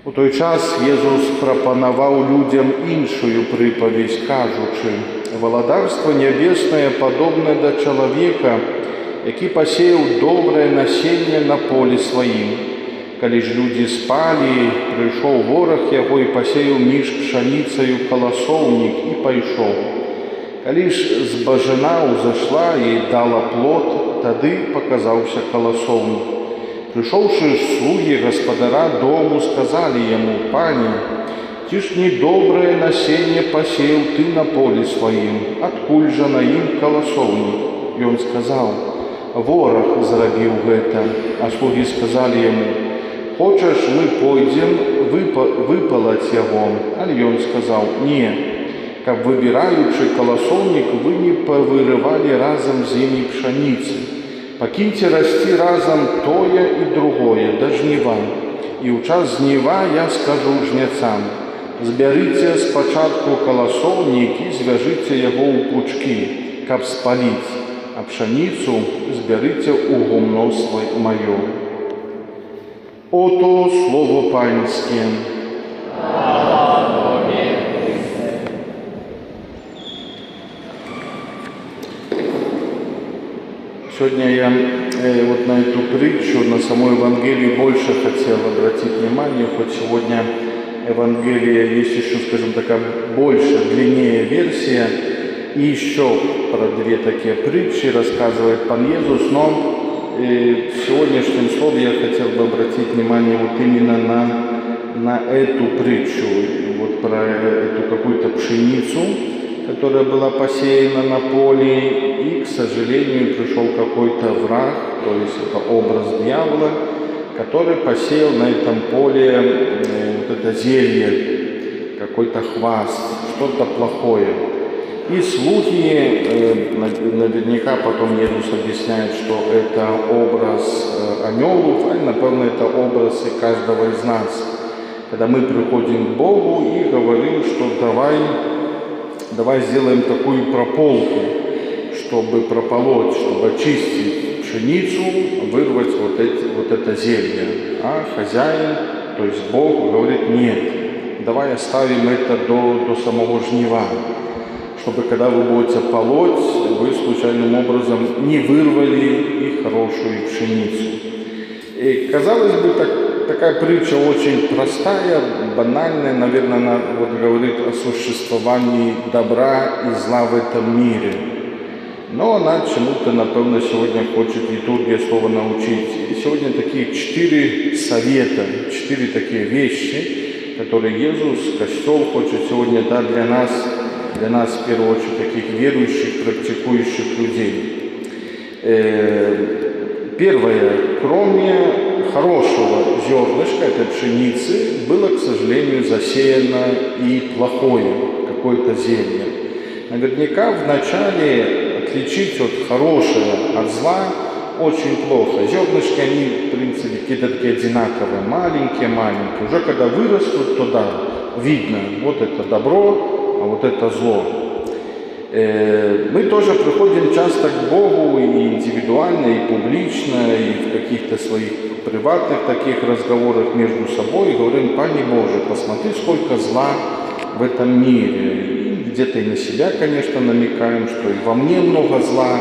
У той час Єзус прапанаваў людям іншую прыпаведь, кажучы: «Валадарство небеснае падобна да чалавека, які пасеяў добрае насенне на полі сваім. Калі ж людзі спалі, прыйшоў вораг яго і пасеяў між пшаніцаю каласоўнік і пайшоў. Калі ж збажына ўзашла і дала плод, тады паказаўся каласоўнік. Прыйшоўшы ж слугі гаспадара дому, сказалі яму: «Пане, ці ж не добрае насенне пасеяў ты на полі сваім? Адкуль жа на ім каласоўнік?» Ён сказаў: «Вораг зрабіў гэта». А слугі сказалі яму: «Хочаш, мы пойдзем выпалаць яго?» Але ён сказаў: «Не, каб выбіраючы каласоўнік, вы не павырывалі разам з імі пшаніцы. Пакіньце расці разам тое і другое да жніва. І ў час жніва я скажу жняцам: збярыце спачатку каласоўнік і звяжыце яго ў пучкі, каб спаліць, а пшаніцу збярыце ў гумно маё». Ото слово Панське. Сегодня я вот на эту притчу, на саму Евангелию больше хотел обратить внимание, хоть сегодня Евангелие есть еще, скажем, такая больше, длиннее версия, и еще про две такие притчи рассказывает Пан Иисус, но в сегодняшнем слове я хотел бы обратить внимание вот именно на эту притчу, вот про эту какую-то пшеницу, которая была посеяна на поле, и, к сожалению, пришел какой-то враг, то есть это образ дьявола, который посеял на этом поле вот это зелье, какой-то хваст, что-то плохое. И слуги, наверняка потом Иисус объясняет, что это образ анёлов, а напевно это образ и каждого из нас. Когда мы приходим к Богу и говорим, что давай сделаем такую прополку, чтобы прополоть, чтобы очистить пшеницу, вырвать вот это зелье. А хозяин, то есть Бог, говорит: нет, давай оставим это до самого жнива, чтобы когда вы будете полоть, вы случайным образом не вырвали и хорошую пшеницу. И, казалось бы, такая притча очень простая, банальная, наверное, она вот говорит о существовании добра и зла в этом мире. Но она чему-то, напевно, сегодня хочет литургия слова научить. И сегодня такие 4 совета, 4 такие вещи, которые Иисус, Костел, хочет сегодня дать для нас, в первую очередь, таких верующих, практикующих людей. Первое. Кроме хорошего зернышка этой пшеницы было, к сожалению, засеяно и плохое какое-то зелье. Наверняка вначале отличить от хорошего от зла очень плохо. Зернышки, они, в принципе, какие-то такие одинаковые, маленькие. Уже когда вырастут, то да, видно, вот это добро, а вот это зло. Мы тоже приходим часто к Богу и индивидуально, и публично, и в каких-то своих приватных таких разговорах между собой, и говорим: «Пане Боже, посмотри, сколько зла в этом мире». И где-то и на себя, конечно, намекаем, что и во мне много зла,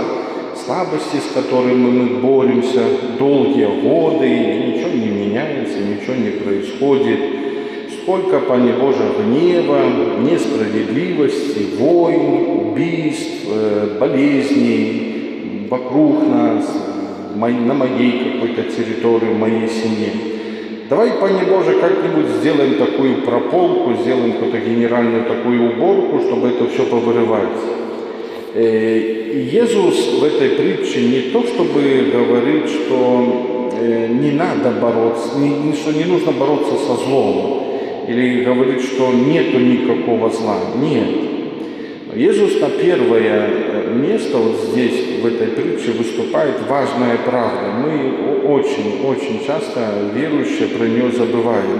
слабости, с которыми мы боремся долгие годы, и ничего не меняется, ничего не происходит. Сколько, Пане Боже, гнева, несправедливости, войн, убийств, болезней вокруг нас, на моей какой-то территории, в моей семье. Давай, Пане Боже, как-нибудь сделаем такую прополку, сделаем какую-то генеральную такую уборку, чтобы это все повырывать. И Иисус в этой притче не то, чтобы говорит, что не надо бороться, что не нужно бороться со злом, или говорит, что нету никакого зла. Нет. Иисус на первое место вот здесь, в этой притче, выступает важная правда. Мы очень часто, верующие, про нее забываем.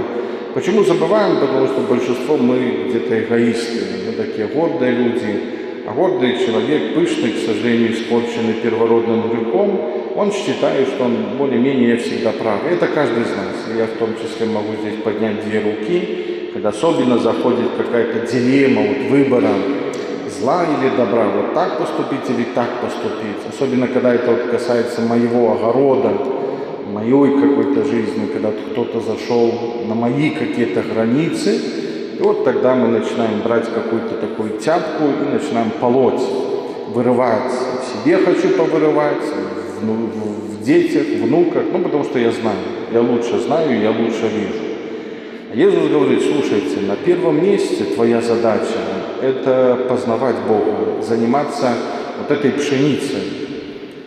Почему забываем? Потому что большинство мы где-то эгоисты. Мы такие гордые люди. А гордый человек, пышный, к сожалению, испорченный первородным грехом, он считает, что он более-менее всегда прав. Это каждый из нас. Я в том числе могу здесь поднять 2 руки, когда особенно заходит какая-то дилемма выбора зла или добра. Вот так поступить или так поступить. Особенно, когда это касается моего огорода, моей какой-то жизни, когда кто-то зашел на мои какие-то границы. И вот тогда мы начинаем брать какую-то такую тяпку и начинаем полоть, вырывать. В себе хочу повырывать, в детях, внуках, потому что я знаю, я лучше знаю, я лучше вижу. Иисус говорит, слушайте, на первом месте твоя задача – это познавать Бога, заниматься вот этой пшеницей.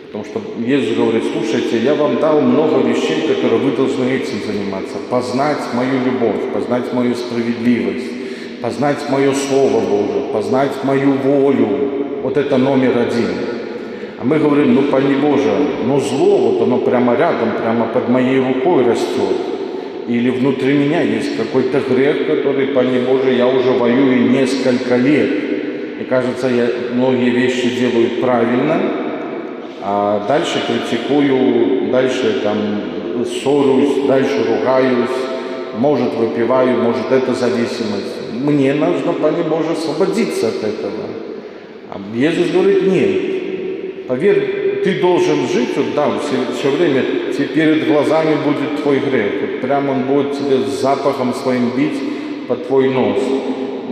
Потому что Иисус говорит, слушайте, я вам дал много вещей, которые вы должны этим заниматься. Познать мою любовь, познать мою справедливость, познать мое Слово Божие, познать мою волю. Вот это номер 1. А мы говорим, пойми Боже, зло, вот оно прямо рядом, прямо под моей рукой растет. Или внутри меня есть какой-то грех, который, пойми Боже, я уже воюю несколько лет. И кажется, я многие вещи делаю правильно, а дальше критикую, дальше ссорюсь, дальше ругаюсь, может выпиваю, может это зависимость. Мне нужно, пойми Боже, освободиться от этого. А Иисус говорит, нет, поверь, ты должен жить, все время перед глазами будет твой грех. Прямо он будет тебе с запахом своим бить под твой нос.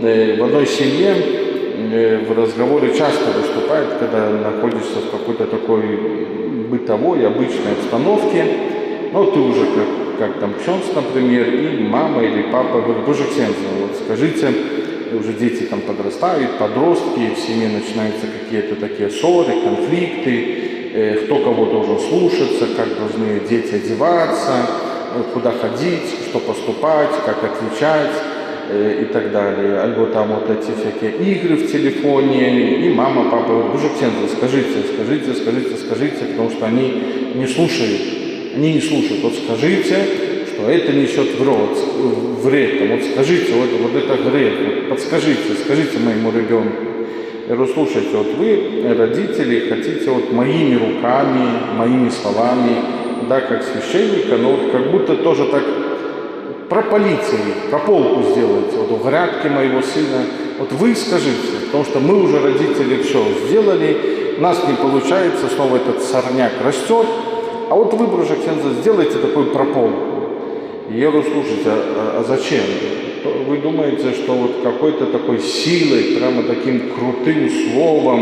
В одной семье в разговоре часто выступает, когда находишься в какой-то такой бытовой, обычной обстановке. Ты уже как там ксенц, например, и мама или папа говорит, Боже ксенц, скажите, уже дети подрастают, подростки, в семье начинаются какие-то такие ссоры, конфликты, кто кого должен слушаться, как должны дети одеваться, куда ходить, что поступать, как отвечать и так далее. Альбо вот эти всякие игры в телефоне, и мама, папа говорят, Боже ксенц, скажите, потому что они не слушают. Вот скажите, что это несет вред. Вот скажите, вот это грех. Скажите моему ребенку. Я говорю, слушайте, вы, родители, хотите моими руками, моими словами, как священника, но как будто тоже так пропалите, прополку сделайте, в грядке моего сына. Вы скажите, потому что мы уже, родители, все сделали, у нас не получается, снова этот сорняк растет, а вы, Боже ксенц, сделайте такую прополку. И я говорю, слушайте, а зачем? Вы думаете, что какой-то такой силой, прямо таким крутым словом,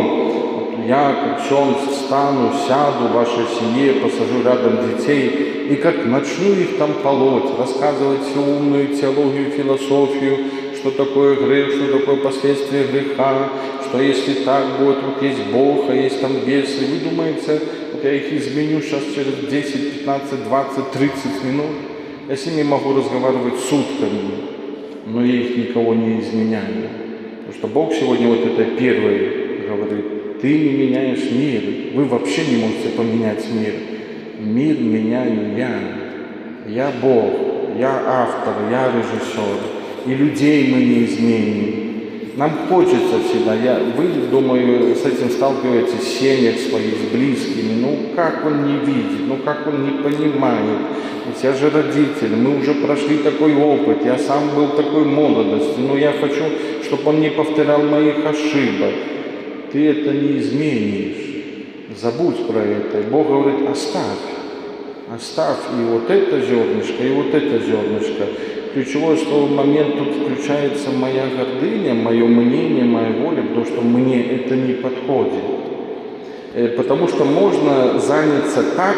я, как ксенц, встану, сяду в вашей семье, посажу рядом детей, и как начну их полоть, рассказывать всю умную теологию, философию, что такое грех, что такое последствия греха, что если так будет, есть Бог, а есть бесы. Вы думаете, я их изменю сейчас через 10, 15, 20, 30 минут? Я с ними могу разговаривать сутками, но я их никого не изменяю. Потому что Бог сегодня это первое говорит, ты не меняешь мир, вы вообще не можете поменять мир. Мир меняю я. Я Бог, я автор, я режиссер. И людей мы не изменим. Нам хочется всегда, вы, думаю, с этим сталкиваетесь в семьях своих, с близкими. Как он не видит, как он не понимает. Ведь я же родитель, мы уже прошли такой опыт, я сам был в такой молодости, но я хочу, чтобы он не повторял моих ошибок. Ты это не изменишь, забудь про это. И Бог говорит, оставь и это зернышко, и это зернышко. Ключевое слово момент тут включается моя гордыня, мое мнение, моя воля, потому что мне это не подходит. Потому что можно заняться так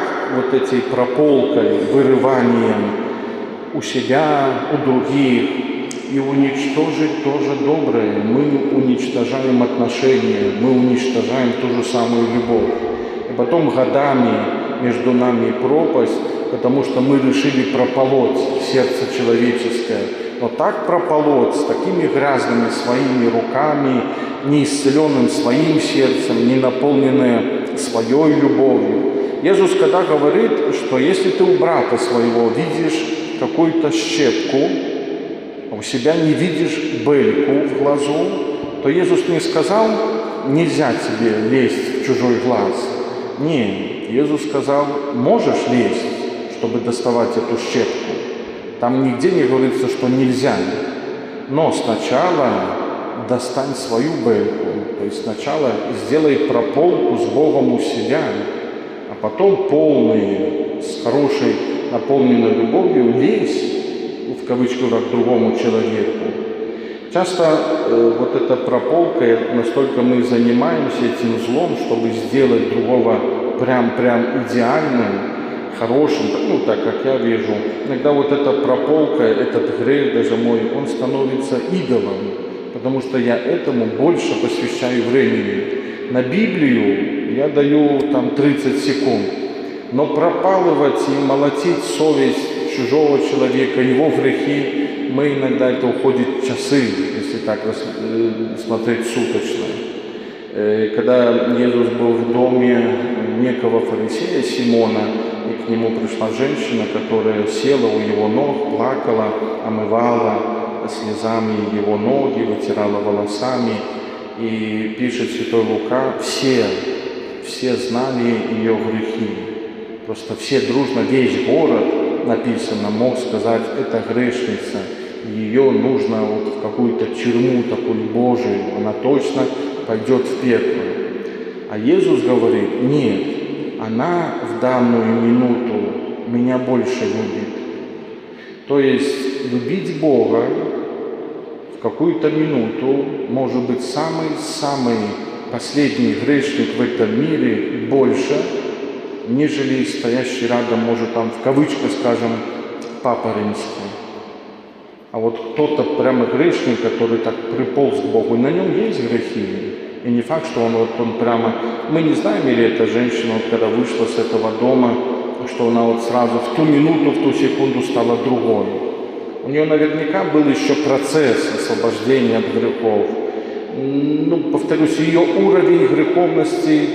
этой прополкой, вырыванием у себя, у других и уничтожить тоже доброе. Мы уничтожаем отношения, мы уничтожаем ту же самую любовь. И потом годами между нами пропасть, потому что мы решили прополоть сердце человеческое. Но так прополоть, с такими грязными своими руками, не исцеленным своим сердцем, не наполненное своей любовью. Иисус когда говорит, что если ты у брата своего видишь какую-то щепку, а у себя не видишь бельку в глазу, то Иисус не сказал, нельзя тебе лезть в чужой глаз. Нет, Иисус сказал, можешь лезть, чтобы доставать эту щепку. Там нигде не говорится, что нельзя. Но сначала достань свою бельку. То есть сначала сделай прополку с Богом у себя, а потом полный, с хорошей, наполненной любовью лезь, в кавычках, к другому человеку. Часто вот эта прополка, настолько мы занимаемся этим злом, чтобы сделать другого прям идеальным, хорошим, ну так как я вижу. Иногда вот эта прополка, этот грех даже мой, он становится идолом, потому что я этому больше посвящаю времени. На Библию я даю там 30 секунд, но пропалывать и молотить совесть чужого человека, его грехи, мы иногда это уходит часы, если так смотреть суточно. Когда Иисус был в доме некого фарисея Симона, и к нему пришла женщина, которая села у его ног, плакала, омывала слезами его ноги, вытирала волосами. И пишет святой Лука, все знали ее грехи. Просто все дружно, весь город, написано, мог сказать, это грешница. Ее нужно вот в какую-то тюрьму такую Божию, она точно пойдет в пекло. А Иисус говорит, нет, она в данную минуту меня больше любит. То есть любить Бога в какую-то минуту может быть самый последний грешник в этом мире больше, нежели стоящий рядом, может там в кавычках скажем, Папа Римский. А вот кто-то прямо грешник, который так приполз к Богу, на нем есть грехи. И не факт, что он прямо... Мы не знаем, или эта женщина, когда вышла с этого дома, что она вот сразу в ту минуту, в ту секунду стала другой. У нее наверняка был еще процесс освобождения от грехов. Повторюсь, ее уровень греховности,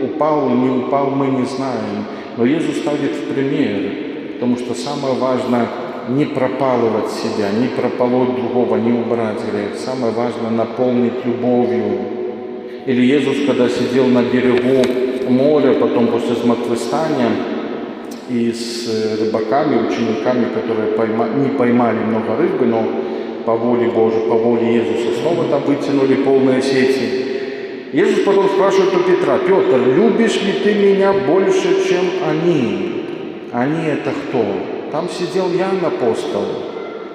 упал, не упал, мы не знаем. Но Иисус ставит в пример, потому что самое важное не пропалывать себя, не прополоть другого, не убрать грех. Самое важное наполнить любовью. Или Иисус, когда сидел на берегу моря, потом после зматвыстания, и с рыбаками, учениками, которые не поймали много рыбы, но по воле Божией, по воле Иисуса, снова там вытянули полные сети. Иисус потом спрашивает у Петра, Петр, любишь ли ты меня больше, чем они? Они это кто? Там сидел Иоанн Апостол.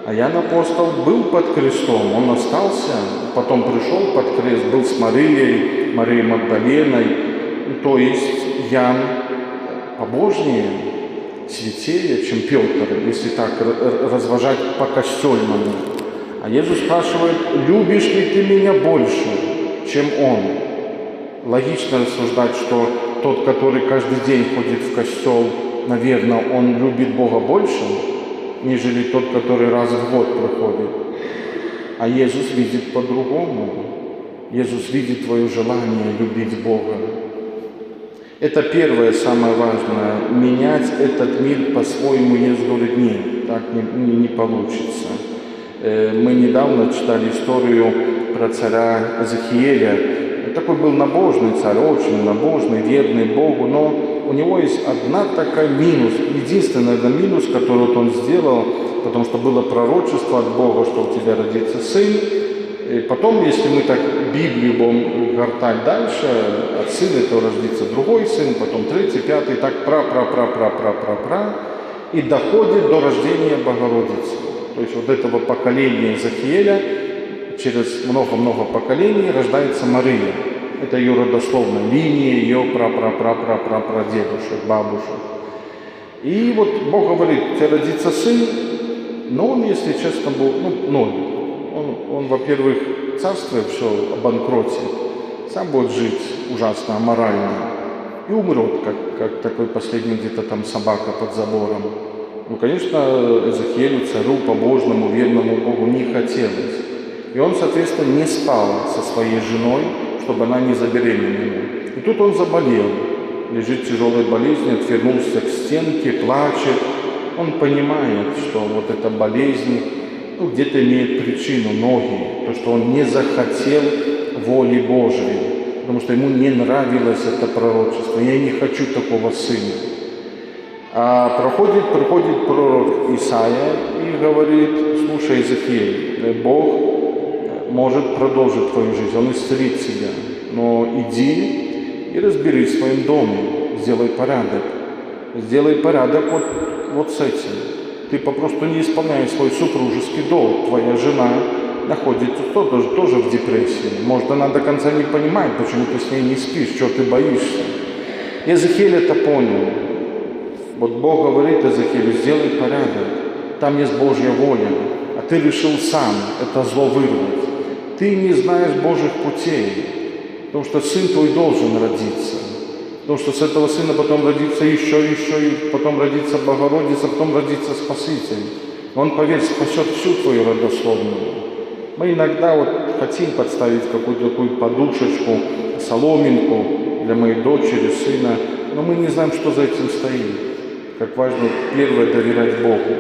А Иоанн Апостол был под крестом, он остался, потом пришел под крест, был с Марией Магдаленой. То есть Иоанн побожнее, святее, чем Петр, если так разважать по-костельному. А Иисус спрашивает, любишь ли ты меня больше, чем он? Логично рассуждать, что тот, который каждый день ходит в костел, наверное, он любит Бога больше, нежели тот, который раз в год приходит. А Иисус видит по-другому. Иисус видит твое желание любить Бога. Это первое, самое важное. Менять этот мир по-своему, Иисус говорит, нет, так не получится. Мы недавно читали историю про царя Захиеля. Такой был набожный царь, очень набожный, верный Богу, но у него есть одна такая минус, единственный минус, который вот он сделал, потому что было пророчество от Бога, что у тебя родится сын. И потом, если мы так Библию будем гортать дальше, от сына этого родится другой сын, потом третий, пятый, так и доходит до рождения Богородицы. То есть вот этого поколения Захиеля, через много-много поколений рождается Мария. Это ее родословная линия, ее прадедушек, бабушек. И вот Бог говорит, у тебя родится сын, но он, если честно, был ноль. Он, во-первых, царствие все обанкротит, сам будет жить ужасно, аморально, и умрет, как такой последний где-то там собака под забором. Конечно, Захиелю, царю, побожному, верному Богу не хотелось. И он, соответственно, не спал со своей женой, чтобы она не забеременела. И тут он заболел, лежит в тяжелой болезни, отвернулся к стенке, плачет. Он понимает, что вот эта болезнь где-то имеет причину, ноги, то, что он не захотел воли Божией. потому что ему не нравилось это пророчество. Я не хочу такого сына. А приходит пророк Исаия и говорит: слушай, Иезекииль, Бог может продолжить твою жизнь, Он исцелит тебя, но иди и разберись в своем доме, сделай порядок. Сделай порядок вот с этим. Ты попросту не исполняешь свой супружеский долг. Твоя жена находится тоже в депрессии. Может, она до конца не понимает, почему ты с ней не спишь, чего ты боишься. Иезекииль это понял. Вот Бог говорит Иезекиилю: сделай порядок. Там есть Божья воля. А ты решил сам это зло вырвать. Ты не знаешь Божьих путей. Потому что сын твой должен родиться. Потому что с этого сына потом родится еще, и потом родится Богородица, потом родится Спаситель. Он, поверь, спасет всю твою родословную. Мы иногда хотим подставить какую-то такую подушечку, соломинку для моей дочери, сына, но мы не знаем, что за этим стоит. Как важно, первое, доверять Богу.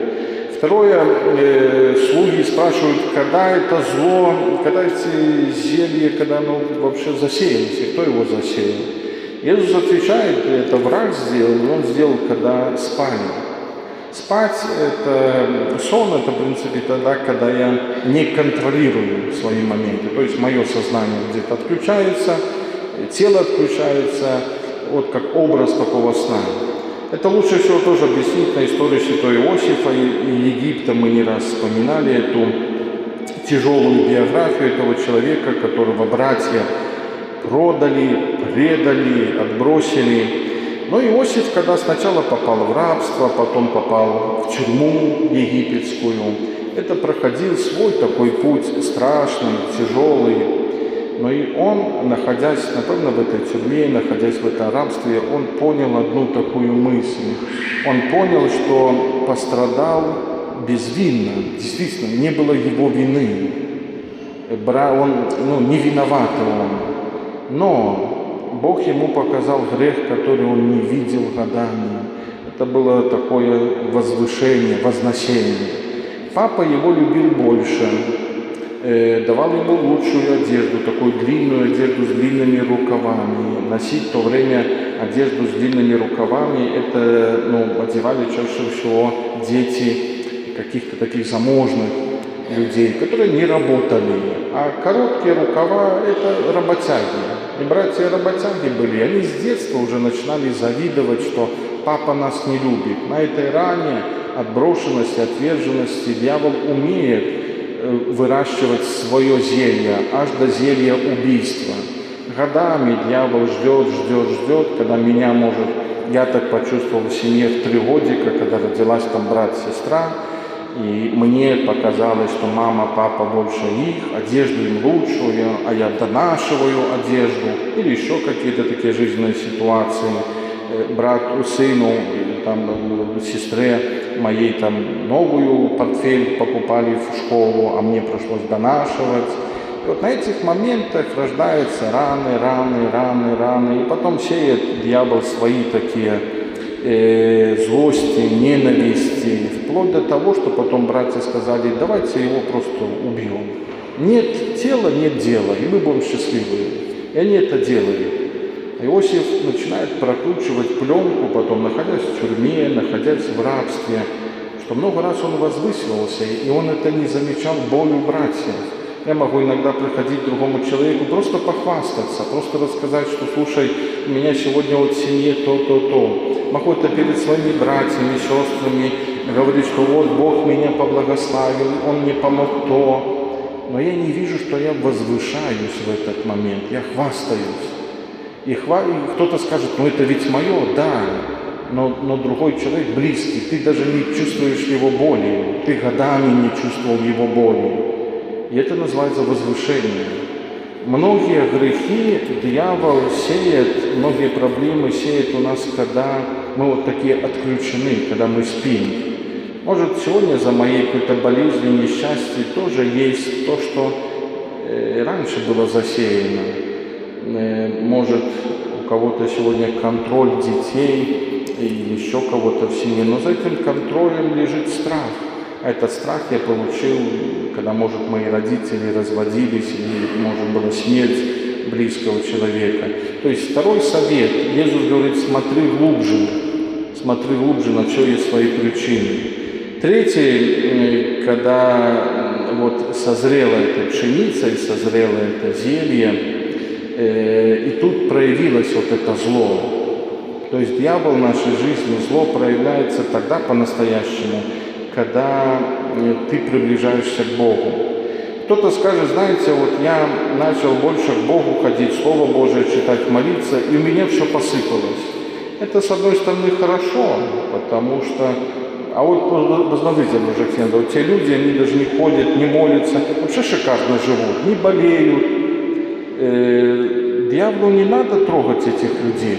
Второе, слуги спрашивают, когда это зло, когда эти зелья, когда оно вообще засеялось, и кто его засеял. Иисус отвечает: это враг сделал, и он сделал, когда спали. Спать, сон, это, в принципе, тогда, когда я не контролирую свои моменты. То есть мое сознание где-то отключается, тело отключается, как образ такого сна. Это лучше всего тоже объяснить на истории святого Иосифа и Египта. Мы не раз вспоминали эту тяжелую биографию этого человека, которого братья продали, предали, отбросили. Но Иосиф, когда сначала попал в рабство, потом попал в тюрьму египетскую, это проходил свой такой путь страшный, тяжелый. Но и он, находясь, например, в этой тюрьме, находясь в этом рабстве, он понял одну такую мысль. Он понял, что пострадал безвинно, действительно, не было его вины. Он, не виноват он. Но Бог ему показал грех, который он не видел годами. Это было такое возвышение, вознесение. Папа его любил больше. Давал ему лучшую одежду, такую длинную одежду с длинными рукавами. Носить в то время одежду с длинными рукавами, это одевали чаще всего дети каких-то таких заможных людей, которые не работали. А короткие рукава – это работяги. И братья работяги были. Они с детства уже начинали завидовать, что папа нас не любит. На этой ране отброшенности, отверженности дьявол умеет выращивать свое зелье, аж до зелья убийства. Годами дьявол ждет, когда меня может... Я так почувствовал в семье в 3 годика, когда родилась там брат, сестра, и мне показалось, что мама, папа больше их, одежду им лучшую, а я донашиваю одежду, или еще какие-то такие жизненные ситуации. Брату, сыну, сестре моей новую портфель покупали в школу, а мне пришлось донашивать. И на этих моментах рождаются раны, и потом сеет дьявол свои такие злости, ненависти, вплоть до того, что потом братья сказали: давайте его просто убьем. Нет тела, нет дела, и мы будем счастливы. И они это делают. Иосиф начинает прокручивать пленку, потом находясь в тюрьме, находясь в рабстве, что много раз он возвысился, и он это не замечал болью братьев. Я могу иногда приходить к другому человеку, просто похвастаться, просто рассказать, что слушай, у меня сегодня в семье то. Могу это перед своими братьями, сестрами говорить, что вот Бог меня поблагословил, Он мне помог то. Но я не вижу, что я возвышаюсь в этот момент, я хвастаюсь. И кто-то скажет: это ведь мое, да, но другой человек близкий, ты даже не чувствуешь его боли, ты годами не чувствовал его боли. И это называется возвышение. Многие грехи дьявол сеет, многие проблемы сеет у нас, когда мы такие отключены, когда мы спим. Может, сегодня за моей какой-то болезнью, несчастьем тоже есть то, что раньше было засеяно. Может, у кого-то сегодня контроль детей и еще кого-то в семье, но за этим контролем лежит страх. А этот страх я получил, когда, может, мои родители разводились, или, может, была смерть близкого человека. То есть второй совет. Иисус говорит, смотри глубже, на что есть свои причины. Третий, когда вот созрела эта пшеница и созрело это зелье, и тут проявилось вот это зло. То есть дьявол в нашей жизни, зло проявляется тогда по-настоящему, когда ты приближаешься к Богу. Кто-то скажет, знаете, вот я начал больше к Богу ходить, Слово Божие читать, молиться, и у меня все посыпалось. Это, с одной стороны, хорошо, потому что... А вот посмотрите, друзья, вот те люди, они даже не ходят, не молятся, вообще шикарно живут, не болеют. Дьяволу не надо трогать этих людей,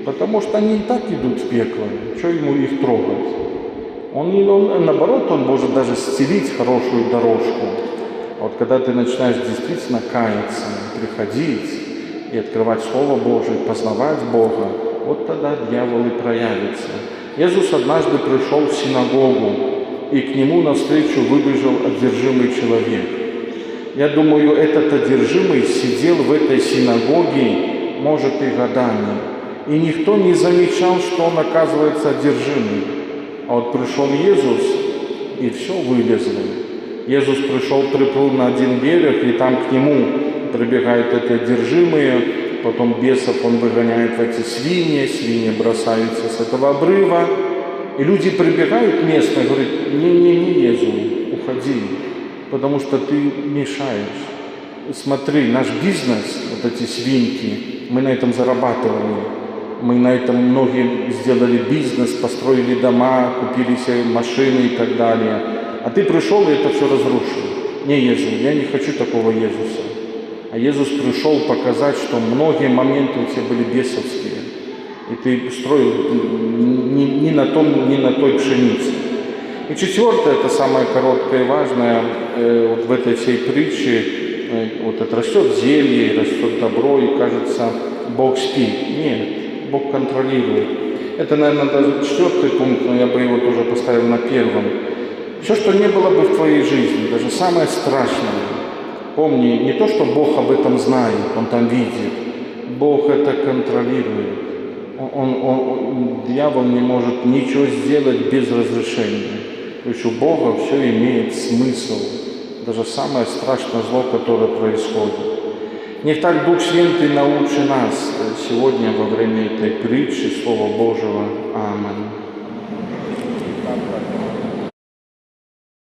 потому что они и так идут в пекло. Что ему их трогать? Он наоборот, он может даже стелить хорошую дорожку. А вот когда ты начинаешь действительно каяться, приходить и открывать Слово Божие, познавать Бога, вот тогда дьявол и проявится. Иисус однажды пришел в синагогу, и к нему навстречу выбежал одержимый человек. Я думаю, этот одержимый сидел в этой синагоге, может, и годами. И никто не замечал, что он, оказывается, одержимый. А вот пришел Иисус, и все вылезло. Иисус пришел, приплыл на один берег, и там к нему прибегают эти одержимые, потом бесов он выгоняет в эти свиньи бросаются с этого обрыва. И люди прибегают местные, говорят, не Иисус, уходи, потому что ты мешаешь. Смотри, наш бизнес, вот эти свинки, мы на этом зарабатывали. Мы на этом многие сделали бизнес, построили дома, купили себе машины и так далее. А ты пришел и это все разрушил. Не Иисус, я не хочу такого Иисуса. А Иисус пришел показать, что многие моменты у тебя были бесовские. И ты строил не на той пшенице. И четвертое, это самое короткое и важное, вот в этой всей притче, вот это растет зелье, растет добро, и кажется, Бог спит. Нет, Бог контролирует. Это, наверное, даже четвертый пункт, но я бы его тоже поставил на первом. Все, что не было бы в твоей жизни, даже самое страшное, помни, не то, что Бог об этом знает, Он там видит. Бог это контролирует. Дьявол не может ничего сделать без разрешения. То есть у Бога все имеет смысл. Даже самое страшное зло, которое происходит. Нех так Дух Святый научи нас сегодня во время этой притчи Слова Божьего. Аминь.